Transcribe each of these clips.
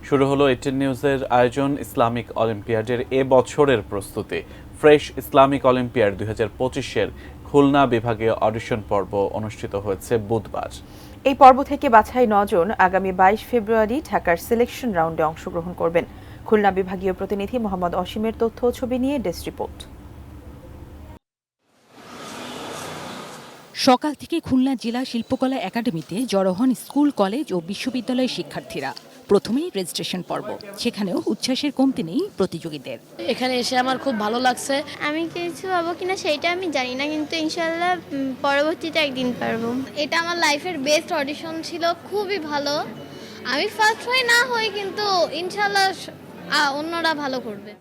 শুরু হলো এটিএন নিউজের আয়োজন ইসলামিক অলিম্পিয়াডের এ বছরের প্রস্তুতি। ফ্রেশ ইসলামিক অলিম্পিয়াড 2025-এর খুলনা বিভাগীয় অডিশন পর্ব অনুষ্ঠিত হয়েছে বুধবার। এই পর্ব থেকে বাছাই 9 জন আগামী 22 ফেব্রুয়ারি ঢাকার সিলেকশন রাউন্ডে অংশগ্রহণ করবেন। খুলনা বিভাগীয় প্রতিনিধি মোহাম্মদ অসীমের তথ্য ও ছবি নিয়ে ডেস্ক রিপোর্ট। সকাল থেকে খুলনা জেলা শিল্পকলা একাডেমিতে জড়ো হন স্কুল, কলেজ ও বিশ্ববিদ্যালয়ের শিক্ষার্থীরা। প্রথমেই রেজিস্ট্রেশন পর্ব, সেখানেও উচ্ছ্বাসের কমতি নেই প্রতিযোগীদের। এখানে এসে আমার খুব ভালো লাগছে। আমি কিছু পাবো কিনা সেটা আমি জানি না, কিন্তু ইনশাআল্লাহ পরবর্তীতে একদিন পারবো। এটা আমার লাইফের বেস্ট অডিশন ছিল, খুবই ভালো। আমি ফার্স্ট হই না হই, কিন্তু ইনশাআল্লাহ অন্যরা ভালো করবে।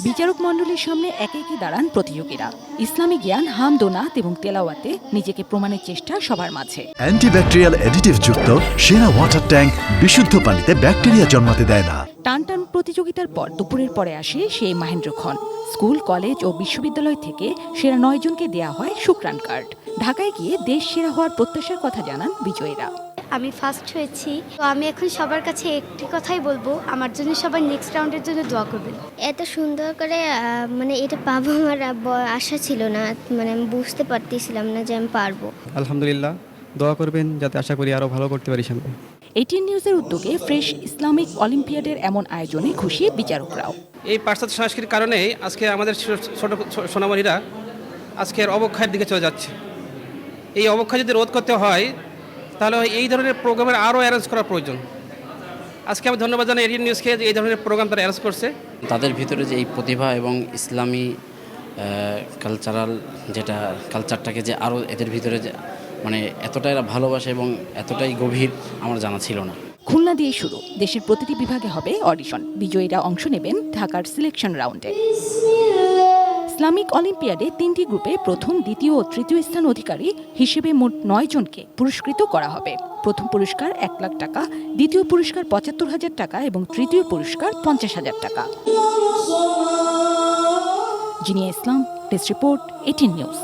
বিচারক মণ্ডলীর সামনে একে একে দাঁড়ান প্রতিযোগীরা। ইসলামী জ্ঞান, হামদোনাত এবং তেলাওয়াতে নিজেকে প্রমাণের চেষ্টা সবার মাঝে। অ্যান্টিব্যাকটেরিয়াল অ্যাডিটিভ যুক্ত সেরা ওয়াটার ট্যাঙ্ক বিশুদ্ধ পানিতে ব্যাকটেরিয়া জন্মাতে দেয় না। টান প্রতিযোগিতার পর দুপুরের পরে আসে সেই মাহেন্দ্রক্ষণ। স্কুল, কলেজ ও বিশ্ববিদ্যালয় থেকে সেরা 9 জনকে দেয়া হয় শুকরান কার্ড। ঢাকায় গিয়ে দেশ সেরা হওয়ার প্রত্যাশার কথা জানান বিজয়ীরা। আমি ফার্স্ট হয়েছি, তো আমি এখন সবার কাছে একটি কথাই বলবো, আমার জন্য সবাই নেক্সট রাউন্ডের জন্য দোয়া করবেন। এত সুন্দর করে এটা পাবো আমার আশা ছিল না, আমি বুঝতে পারতেছিলাম না যে আমি পারবো। আলহামদুলিল্লাহ, দোয়া করবেন যাতে আশা করি আরো ভালো করতে পারি সামনে। এটিএন নিউজের উদ্যোগে ফ্রেশ ইসলামিক অলিম্পিয়াডের এমন আয়োজনে খুশি বিচারকরাও। এই পাশ্চাত্য সংস্কৃতির কারণে আজকে আমাদের ছোট সোনামণিরা আজকের অবক্ষয়ের দিকে চলে যাচ্ছে। এই অবক্ষয় যদি রোধ করতে হয়, তাহলে এই ধরনের প্রোগ্রামের আরও অ্যারেঞ্জ করা প্রয়োজন। আজকে আমি ধন্যবাদ জানাই এটিএন নিউজকে, যে এই ধরনের প্রোগ্রাম তারা অ্যারেঞ্জ করছে। তাদের ভিতরে যে এই প্রতিভা এবং ইসলামী কালচারটাকে যে আরও এদের ভিতরে যে এতটাই ভালোবাসে এবং এতটাই গভীর আমার জানা ছিল না। খুলনা দিয়ে শুরু, দেশের প্রতিটি বিভাগে হবে অডিশন। বিজয়ীরা অংশ নেবেন ঢাকার সিলেকশন রাউন্ডে। ইসলামিক অলিম্পিয়াডে 3টি গ্রুপে প্রথম, দ্বিতীয় ও তৃতীয় স্থান অধিকারী হিসেবে মোট 9 জনকে পুরস্কৃত করা হবে। প্রথম পুরস্কার 1 লাখ টাকা, দ্বিতীয় পুরস্কার 75,000 টাকা এবং তৃতীয় পুরস্কার 50,000 টাকা। জিনিয়া ইসলাম, ডেস্ক রিপোর্ট, এটিএন নিউজ।